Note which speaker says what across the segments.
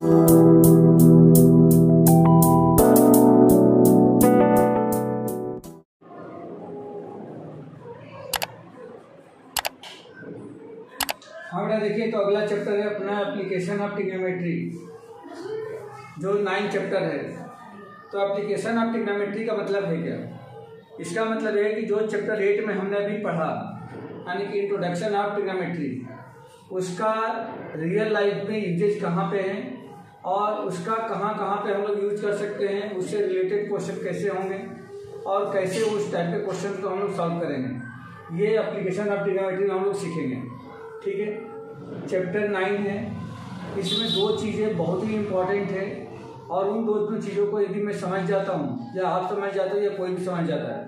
Speaker 1: हाँ बेटा देखिए, तो अगला चैप्टर है अपना एप्लीकेशन ऑफ ट्रिग्नोमेट्री, जो 9 चैप्टर है। तो एप्लीकेशन ऑफ ट्रिग्नोमेट्री का मतलब है क्या? इसका मतलब है कि जो चैप्टर 8 में हमने अभी पढ़ा, यानी कि इंट्रोडक्शन ऑफ ट्रिग्नोमेट्री, उसका रियल लाइफ में यूजेज कहाँ पे हैं और उसका कहाँ कहाँ पे हम लोग यूज कर सकते हैं, उससे रिलेटेड क्वेश्चन कैसे होंगे और कैसे उस टाइप के क्वेश्चन को हम लोग सॉल्व करेंगे, ये एप्लीकेशन ऑफ ट्रिग्नोमेट्री में हम लोग सीखेंगे। ठीक है, चैप्टर 9 है। इसमें 2 चीज़ें बहुत ही इम्पोर्टेंट है और उन 2 चीज़ों को यदि मैं समझ जाता हूँ या आप समझ जाते हो या कोई भी समझ जाता है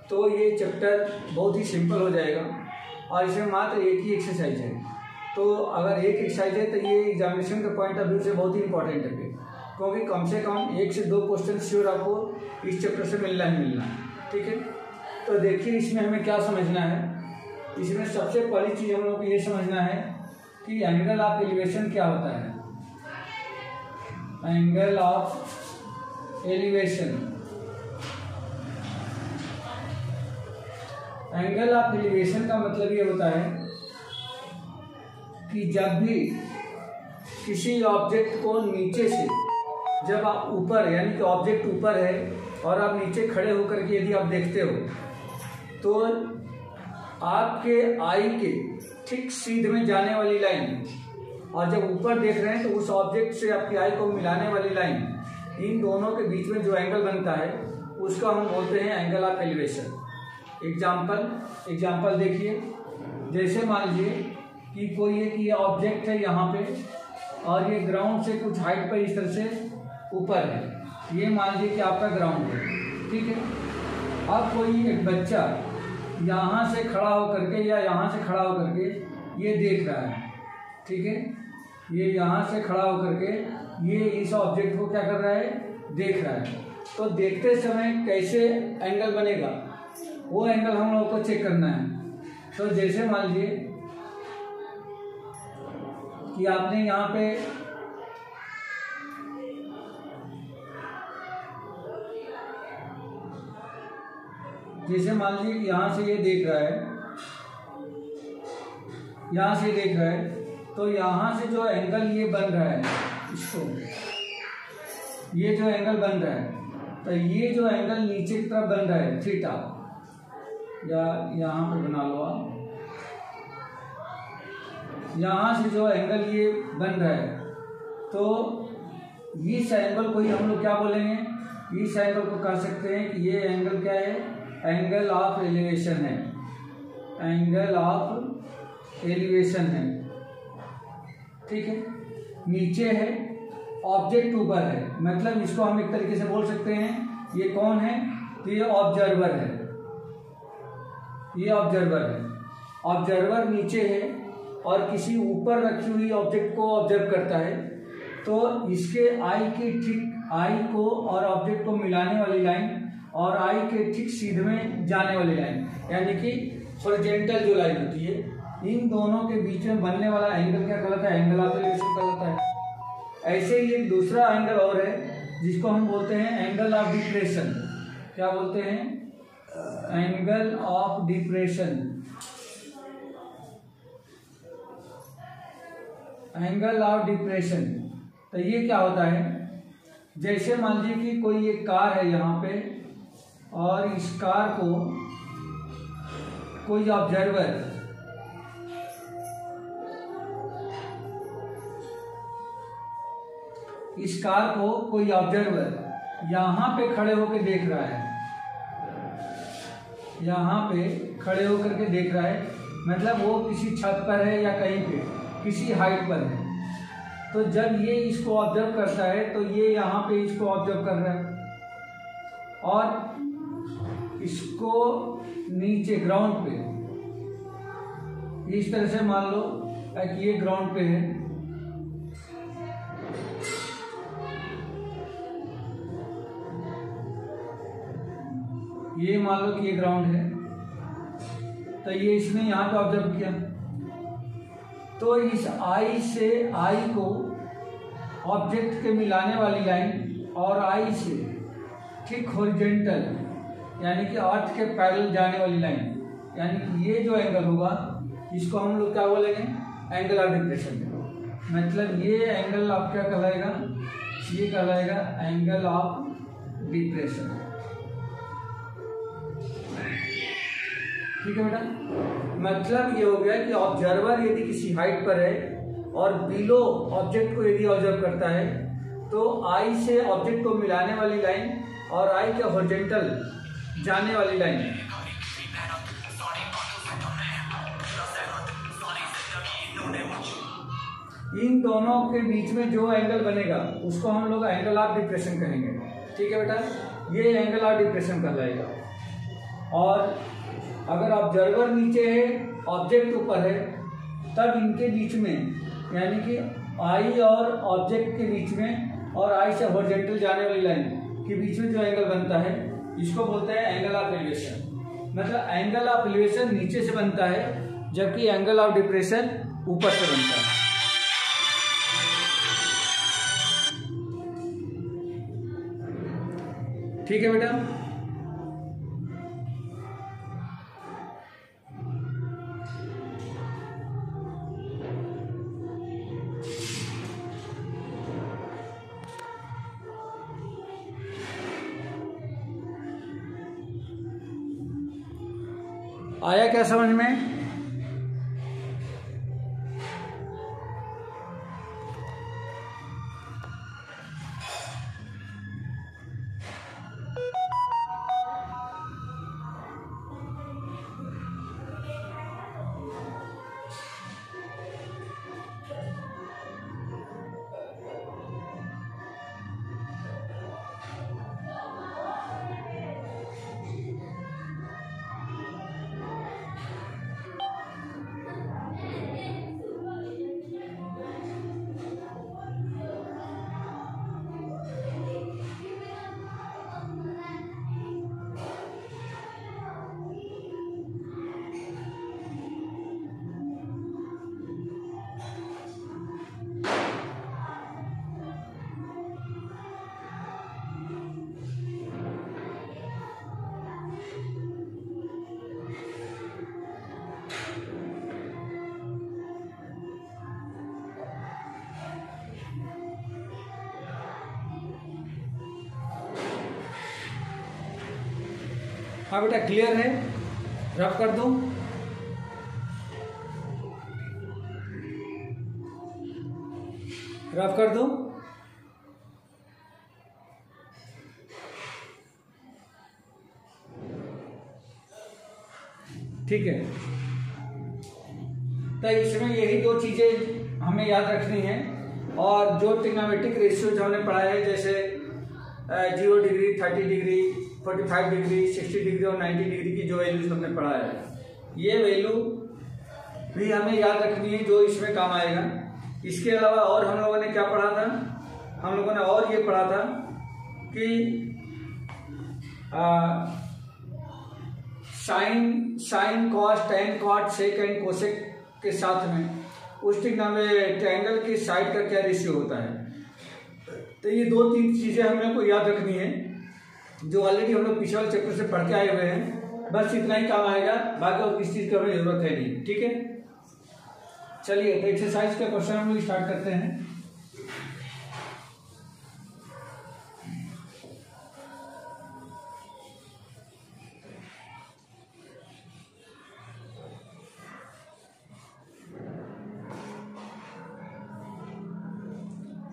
Speaker 1: तो ये चैप्टर बहुत ही सिंपल हो जाएगा और इसमें मात्र एक ही एक्सरसाइज है। तो अगर एक एक्सरसाइज है तो ये एग्जामिनेशन के पॉइंट ऑफ व्यू से बहुत ही इंपॉर्टेंट है, क्योंकि कम से कम 1 से 2 क्वेश्चन श्योर आपको इस चैप्टर से मिलना ही मिलना। ठीक है, तो देखिए इसमें हमें क्या समझना है। इसमें सबसे पहली चीज़ हम लोग को ये समझना है कि एंगल ऑफ एलिवेशन क्या होता है। Angle of elevation, angle of elevation का मतलब ये होता है कि जब भी किसी ऑब्जेक्ट को नीचे से, जब आप ऊपर, यानी कि ऑब्जेक्ट ऊपर है और आप नीचे खड़े होकर के यदि आप देखते हो तो आपके आई के ठीक सीध में जाने वाली लाइन, और जब ऊपर देख रहे हैं तो उस ऑब्जेक्ट से आपकी आई को मिलाने वाली लाइन, इन दोनों के बीच में जो एंगल बनता है उसका हम बोलते हैं एंगल ऑफ एलिवेशन। एग्जाम्पल देखिए, जैसे मान लीजिए कि कोई एक ये ऑब्जेक्ट है यहाँ पे और ये ग्राउंड से कुछ हाइट पर इस तरह से ऊपर है, ये मान लीजिए कि आपका ग्राउंड है। ठीक है, अब कोई एक बच्चा यहाँ से खड़ा होकर के या यहाँ से खड़ा होकर के ये देख रहा है। ठीक है, ये यहाँ से खड़ा होकर के ये इस ऑब्जेक्ट को क्या कर रहा है, देख रहा है। तो देखते समय कैसे एंगल बनेगा, वो एंगल हम लोगों को चेक करना है। तो जैसे मान लीजिए कि आपने यहाँ पे जैसे मान लीजिए कि यहाँ से ये देख रहा है, यहाँ से देख रहा है, तो यहाँ से जो एंगल ये बन रहा है, इसको ये जो एंगल बन रहा है, तो ये जो एंगल नीचे की तरफ बन रहा है थीटा, या यहाँ पर बना लो आप, यहाँ से जो एंगल ये बन रहा है, तो इस एंगल को ही हम लोग क्या बोलेंगे, इस एंगल को कह सकते हैं कि ये एंगल क्या है, एंगल ऑफ एलिवेशन है। एंगल ऑफ एलिवेशन है। ठीक है, नीचे है, ऑब्जेक्ट ऊपर है, मतलब इसको हम एक तरीके से बोल सकते हैं ये कौन है, तो ये ऑब्जर्वर है। ये ऑब्जर्वर है, ऑब्जर्वर नीचे है और किसी ऊपर रखी हुई ऑब्जेक्ट को ऑब्जर्व करता है, तो इसके आई के ठीक, आई को और ऑब्जेक्ट को मिलाने वाली लाइन और आई के ठीक सीध में जाने वाली लाइन, यानी कि हॉरिजॉन्टल जो लाइन होती है, इन दोनों के बीच में बनने वाला एंगल क्या कहलाता है, एंगल ऑफ एलिवेशन कहलाता है। ऐसे ही एक दूसरा एंगल और है जिसको हम बोलते हैं एंगल ऑफ डिप्रेशन। क्या बोलते हैं, angle of depression. Angle of depression, तो ये क्या होता है, जैसे मान लीजिए कि कोई एक कार है यहाँ पे और इस कार को कोई ऑब्जर्वर यहाँ पे खड़े होकर देख रहा है, यहाँ पे खड़े होकर के देख रहा है, मतलब वो किसी छत पर है या कहीं पे किसी हाइट पर है। तो जब ये इसको ऑब्जर्व करता है तो ये यहाँ पे इसको ऑब्जर्व कर रहा है और इसको नीचे ग्राउंड पे, इस तरह से मान लो कि ये ग्राउंड पे है, ये मान लो कि ये ग्राउंड है, तो ये इसने यहाँ पे ऑब्जर्व किया, तो इस आई से, आई को ऑब्जेक्ट के मिलाने वाली लाइन और आई से ठीक हॉरिजॉन्टल यानी कि अर्थ के पैरेलल जाने वाली लाइन, यानी कि ये जो एंगल होगा इसको हम लोग क्या बोलेंगे, एंगल ऑफ डिप्रेशन। मतलब ये एंगल आप क्या कहलाएगा, ये कहलाएगा एंगल ऑफ डिप्रेशन। ठीक है बेटा, मतलब ये हो गया कि ऑब्जर्वर यदि किसी हाइट पर है और बिलो ऑब्जेक्ट को यदि ऑब्जर्व करता है तो आई से ऑब्जेक्ट को मिलाने वाली लाइन और आई के हॉरिजॉन्टल जाने वाली लाइन, इन दोनों के बीच में जो एंगल बनेगा उसको हम लोग एंगल ऑफ डिप्रेशन कहेंगे। ठीक है बेटा, ये एंगल ऑफ डिप्रेशन कहलाएगा। और अगर ऑब्जर्वर नीचे है ऑब्जेक्ट ऊपर है तब इनके बीच में यानी कि आई और ऑब्जेक्ट के बीच में और आई से हॉरिजॉन्टल जाने वाली लाइन के बीच में जो एंगल बनता है इसको बोलते हैं एंगल ऑफ एलिवेशन। मतलब एंगल ऑफ एलिवेशन नीचे से बनता है जबकि एंगल ऑफ डिप्रेशन ऊपर से बनता है। ठीक है बेटा, आया क्या समझ में? हाँ बेटा, क्लियर है? रफ कर दूं? रफ कर दूं? ठीक है, तो इसमें यही दो चीजें हमें याद रखनी है। और जो ट्रिग्नोमेट्रिक रेशियो हमने पढ़ा है जैसे 0 डिग्री, 30 डिग्री, 45 डिग्री, 60 डिग्री और 90 डिग्री की जो वैल्यूज हमने पढ़ा है, ये वैल्यू भी हमें याद रखनी है जो इसमें काम आएगा। इसके अलावा और हम लोगों ने क्या पढ़ा था, हम लोगों ने और ये पढ़ा था कि sine cos tan cot sec and cosec के साथ में उस ट्रायंगल की साइड का क्या रेशियो होता है। तो ये 2-3 चीजें हमें को याद रखनी है जो ऑलरेडी हम लोग पिछले वाले चैप्टर से पढ़ के आए हुए हैं। बस इतना ही काम आएगा, बाकी और किसी चीज की हमें जरूरत है नहीं। ठीक है, चलिए तो एक्सरसाइज का क्वेश्चन हम लोग स्टार्ट करते हैं।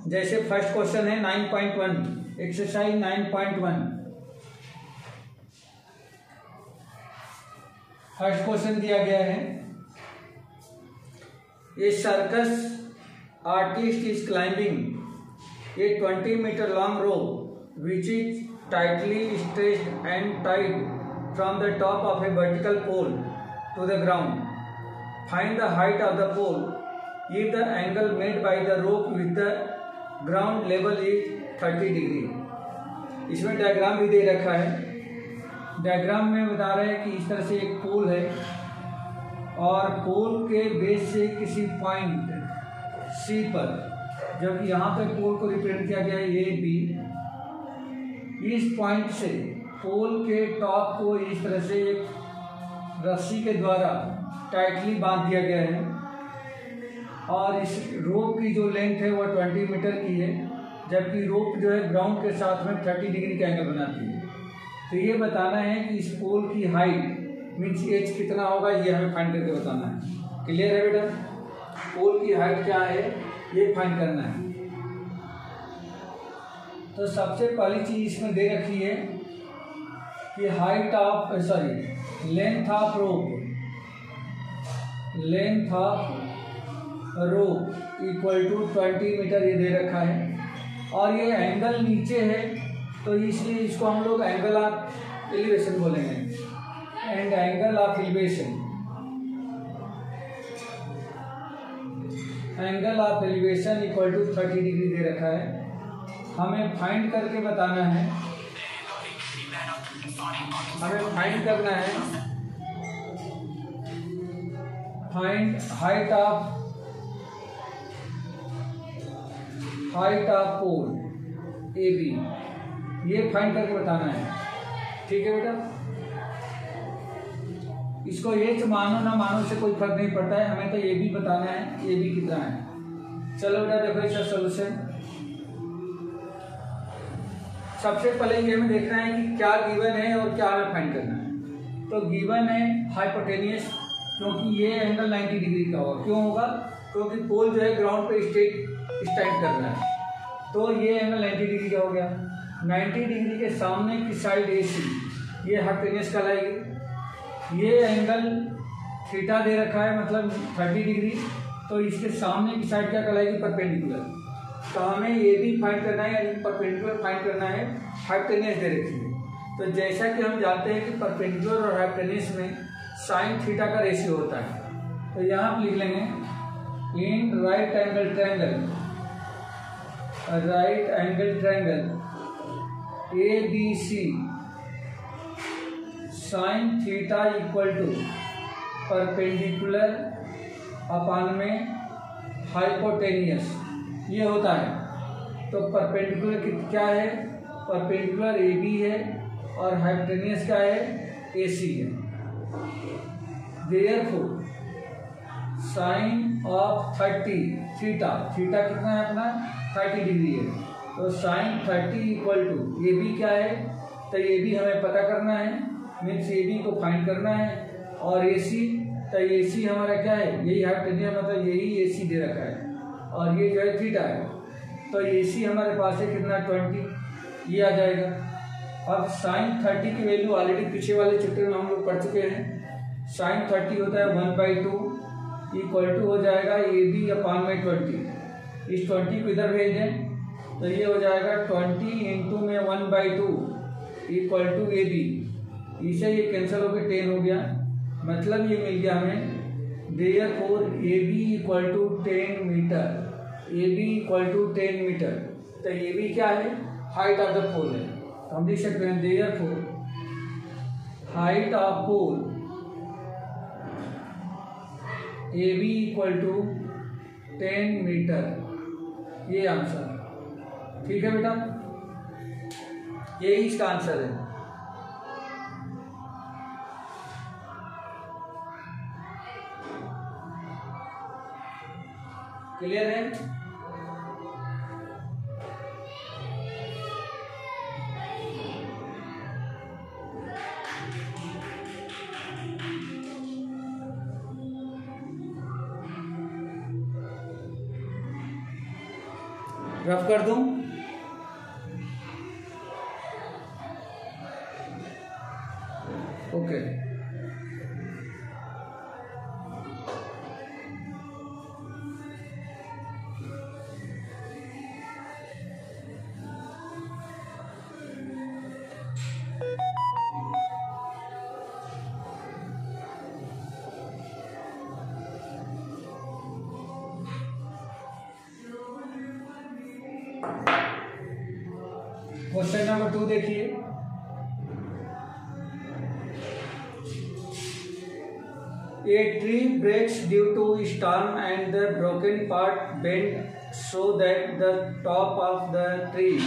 Speaker 1: जैसे फर्स्ट क्वेश्चन है 9.1, एक्सरसाइज 9.1। फर्स्ट क्वेश्चन दिया गया है, a circus artist is climbing a 20 metre long rope which is tightly stretched and tied from the top of a vertical pole to the ground. Find the height of the pole if the angle made by the rope with the ground level is 30 degree. इसमें diagram भी दे रखा है। Diagram में बता रहे हैं कि इस तरह से एक पोल है और पोल के बेस से किसी पॉइंट सी पर जब यहाँ पे पोल को रिप्रेजेंट किया गया है ए बी, इस पॉइंट से पोल के टॉप को इस तरह से एक रस्सी के द्वारा टाइटली बांध दिया गया है और इस रोप की जो लेंथ है वह 20 मीटर की है, जबकि रोप जो है ग्राउंड के साथ में 30 डिग्री का एंगल बनाती है। तो ये बताना है कि इस पोल की हाइट मीन्स एच कितना होगा, ये हमें फाइंड करके बताना है। क्लियर है बेटा? पोल की हाइट क्या है ये फाइंड करना है। तो सबसे पहली चीज इसमें दे रखी है कि height of length of rope equal to 20 metre ये दे रखा है और ये एंगल नीचे है तो इसलिए इसको हम लोग एंगल ऑफ एलिवेशन बोलेंगे। And angle of elevation equal to 30 degree दे रखा है। हमें फाइंड करके बताना है, हमें फाइंड करना है find height of pole A B, ये फाइंड करके बताना है। ठीक है बेटा? इसको एच मानो ना मानो से कोई फर्क नहीं पड़ता है, हमें तो ये भी बताना है ये भी कितना है। चलो बेटा देखो इसका सोल्यूशन। सबसे पहले ये हमें देखना है कि क्या गिवन है और क्या हमें फाइंड करना है। तो गिवन है हाइपोटेनियस, क्योंकि ये एंगल 90 डिग्री का होगा। क्यों होगा? क्योंकि पोल जो है ग्राउंड पे स्टैंड कर रहा है, तो ये एंगल 90 डिग्री का हो गया। 90 डिग्री के सामने की साइड AC, ये हाइपोटेनियस कहलाएगी। ये एंगल थीटा दे रखा है मतलब 30 डिग्री, तो इसके सामने की साइड क्या कहलाएगी? परपेंडिकुलर। तो हमें ये भी फाइंड करना है यानी परपेंडिकुलर फाइंड करना है, हाइपोटेनियस दे रखी है। तो जैसा कि हम जानते हैं कि परपेंडिकुलर और हाइपोटेनियस में साइन थीटा का रेशियो होता है, तो यहाँ हम लिख लेंगे in right angle triangle ABC sine theta equal to perpendicular upon में हाइपोटेनियस, ये होता है। तो परपेंडिकुलर क्या है? परपेंडिकुलर AB है और हाइपोटेनियस क्या है? AC है। देयरफॉर साइन ऑफ 30 थीटा कितना है अपना? 30 डिग्री है। तो साइन 30 इक्वल टू AB क्या है? तो AB हमें पता करना है, मीन्स AB को फाइंड करना है। और AC, तो AC हमारा क्या है? यही हाइपोटेनियस मतलब यही AC दे रखा है और ये जो है थीटा है। तो AC हमारे पास है कितना? 20, ये आ जाएगा। अब साइन 30 की वैल्यू ऑलरेडी पीछे वाले चैप्टर में हम लोग पढ़ चुके हैं। साइन 30 होता है 1/2 इक्वल टू हो जाएगा AB अपान में 20। इस 20 को इधर भेज दें तो ये हो जाएगा 20 इंटू में 1/2 इक्वल टू AB। इसे ये कैंसिल होकर 10 हो गया, मतलब ये मिल गया हमें therefore AB equal to 10 metre. AB equal to 10 metre. तो AB क्या है? हाइट ऑफ द पोल है। तो हम लिख सकते हैं therefore height of pole AB equal to 10 metre, ये आंसर। ठीक है बेटा? यही इसका आंसर है। क्लियर है? रफ कर दूं? ओके। क्वेश्चन नंबर 2 देखिए। A tree breaks due to storm and the broken part bent so that the top of the tree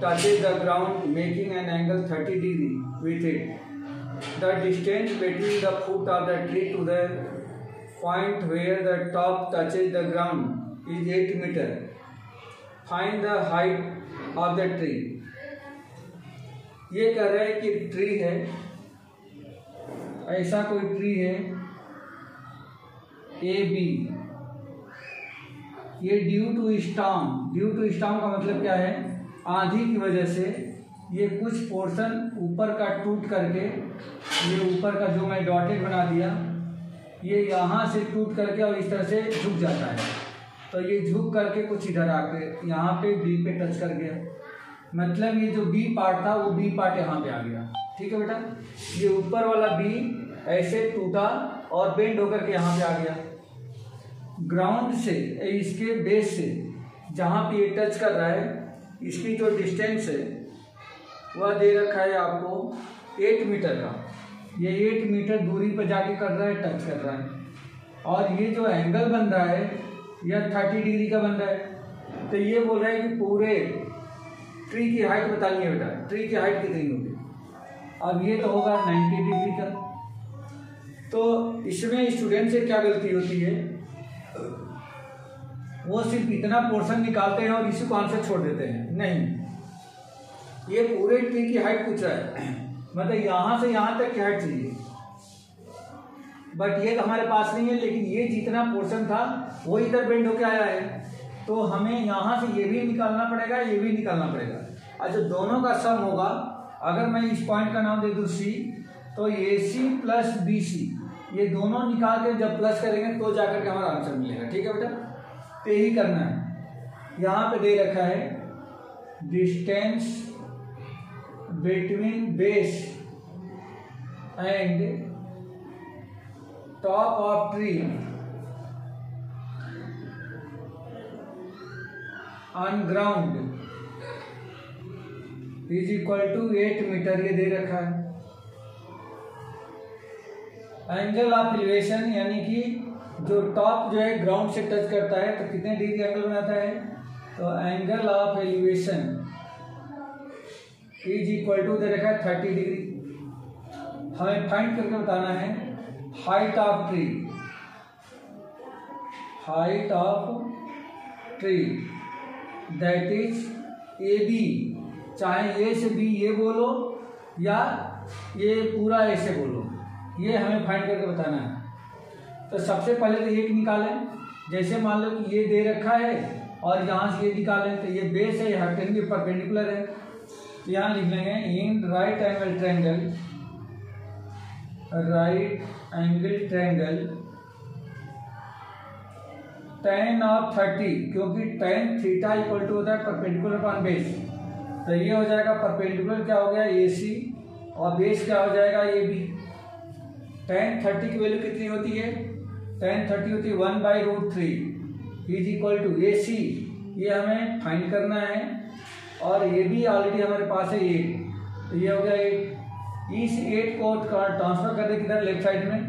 Speaker 1: touches the ground, making an angle 30 degree with it. The distance between the foot of the tree to the point where the top touches the ground is 8 meter. Find the height of the tree. ये कह रहा है कि tree है, ऐसा कोई tree है ए B, ये ड्यू टू स्टॉर्म का मतलब क्या है, आंधी की वजह से ये कुछ पोर्शन ऊपर का टूट करके, ये ऊपर का जो मैं डॉटेड बना दिया, ये यहाँ से टूट करके और इस तरह से झुक जाता है। तो ये झुक करके कुछ इधर आके यहाँ पे बी पे टच कर गया, मतलब ये जो बी पार्ट था वो बी पार्ट यहाँ पे आ गया। ठीक है बेटा, ये ऊपर वाला बी ऐसे टूटा और बेंड होकर के यहाँ पे आ गया। ग्राउंड से, इसके बेस से जहाँ पे ये टच कर रहा है, इसकी जो डिस्टेंस है वह दे रखा है आपको 8 मीटर का। ये 8 मीटर दूरी पर जाके कर रहा है, टच कर रहा है, और ये जो एंगल बन रहा है यह 30 डिग्री का बन रहा है। तो ये बोल रहा है कि पूरे ट्री की हाइट बतानी है बेटा, ट्री की हाइट कितनी होगी। अब ये तो होगा 90 डिग्री का। तो इसमें स्टूडेंट से क्या गलती होती है, वो सिर्फ इतना पोर्शन निकालते हैं और इसी को आंसर छोड़ देते हैं। नहीं, ये पूरे ट्री की हाइट पूछ रहा है, मतलब यहाँ से यहाँ तक की हाइट चाहिए, बट ये तो हमारे पास नहीं है। लेकिन ये जितना पोर्शन था वो इधर बेंड होके आया है, तो हमें यहाँ से ये भी निकालना पड़ेगा, ये भी निकालना पड़ेगा। और जो दोनों का सम होगा, अगर मैं इस पॉइंट का नाम दे दूँ सी, तो ए सी प्लस बी सी, ये दोनों निकाल के जब प्लस करेंगे तो जाकर के हमारा आंसर मिलेगा। ठीक है बेटा, तो यही करना है। यहाँ पे दे रखा है distance between base and top of tree on ground is equal to 8 metre, ये दे रखा है। एंगल ऑफ एलिवेशन यानी कि जो टॉप जो है ग्राउंड से टच करता है तो कितने डिग्री एंगल बनाता है, तो angle of elevation is equal to दे रखा है 30 डिग्री। हमें फाइंड करके बताना है height of tree, height of tree that is A B, चाहे ए से बी ये बोलो या ये पूरा ऐसे बोलो, ये हमें फाइंड करके बताना है। तो सबसे पहले तो एक निकालें, जैसे मान लो कि ये दे रखा है और यहाँ से ये निकालें, तो ये बेस है, यहाँ टेन भी परपेंडिकुलर है, तो यहाँ लिख लेंगे in right angle triangle, right angle triangle tan of 30, क्योंकि tan थीटा इक्वल टू होता है परपेंडिकुलर अपॉन बेस, तो ये हो जाएगा परपेंडिकुलर क्या हो गया ए सी, और बेस क्या हो जाएगा ए बी। tan 30 की वैल्यू कितनी होती है, tan 30 होती है 1/√3 इज इक्वल टू ए सी, ये हमें फाइंड करना है, और ये भी ऑलरेडी हमारे पास है 8, तो ये हो गया 8। इस 8 को ट्रांसफर कर दे किधर, लेफ्ट साइड में,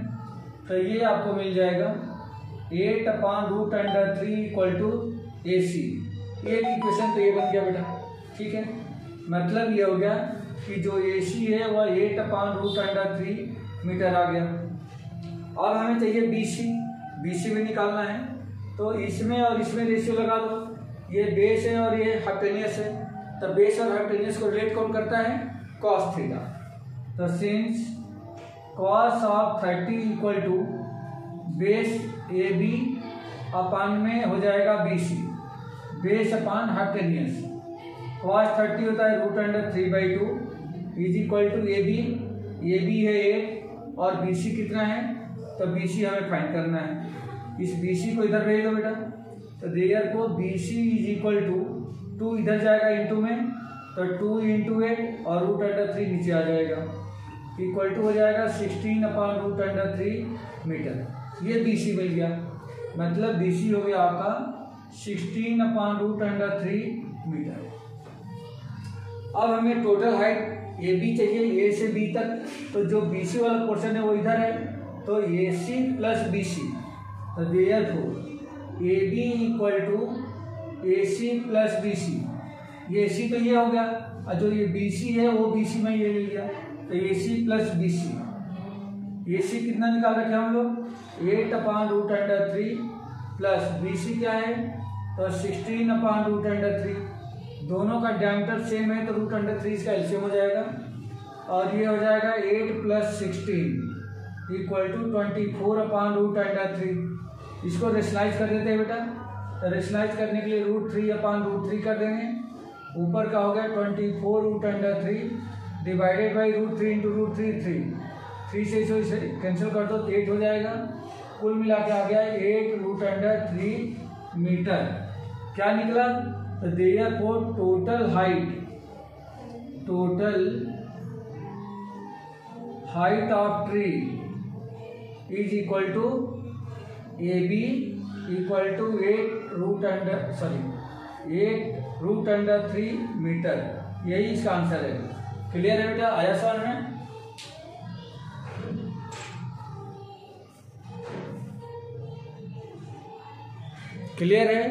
Speaker 1: तो ये आपको मिल जाएगा 8/√3 इक्वल टू ए सी। एक इक्वेशन तो ये बन गया बेटा। ठीक है, मतलब ये हो गया कि जो ए सी है वह 8/√3 मीटर आ गया। अब हमें चाहिए बी सी, बी सी भी निकालना है, तो इसमें और इसमें रेशियो लगा दो, ये बेस है और ये हाइपोटेन्यूस है, तो बेस और हाइपोटेन्यूस को रिलेट कौन करता है, कॉस थीटा। तो since cos of 30 equal to base A B upon में हो जाएगा B C, base upon hypotenuse, cos 30 होता है √3/2 is equal to A B है 8 और बी सी कितना है, तो बी सी हमें फाइंड करना है। इस बी सी को इधर भेज दो बेटा, तो देयर को B C is equal to 2 इधर जाएगा इंटू में, तो 2 × 8 और √3 नीचे आ जाएगा, इक्वल टू हो जाएगा 16/√3 मीटर। ये बी सी मिल गया, मतलब बी सी हो गया आपका 16/√3 मीटर। अब हमें टोटल हाइट ए बी चाहिए, ए से बी तक, तो जो बी सी वाला पोर्शन है वो इधर है, तो ए सी प्लस बी सी, तो therefore A B equal to AC plus BC, ये AC तो ये हो गया और जो ये BC है वो BC में ये ले लिया, तो AC प्लस BC। AC कितना निकाल रखे हम लोग 8/√3 प्लस BC क्या है तो 16/√3। दोनों का डायमीटर सेम है तो √3 इसका एलसीएम हो जाएगा और ये हो जाएगा 8 + 16 इक्वल टू 24/√3। इसको रेशनलाइज कर देते हैं बेटा, तो रेशनलाइज करने के लिए √3/√3 कर देंगे। ऊपर का हो गया 24√3 डिवाइडेड बाई √3 × √3 3 से इसे कैंसिल कर दो तो 8 हो जाएगा। कुल मिला के आ गया 8√3 मीटर। क्या निकला तो therefore total height of tree is equal to AB equal to 8√3 metre. यही इसका आंसर है। क्लियर है बेटा, आया सवाल में? क्लियर है?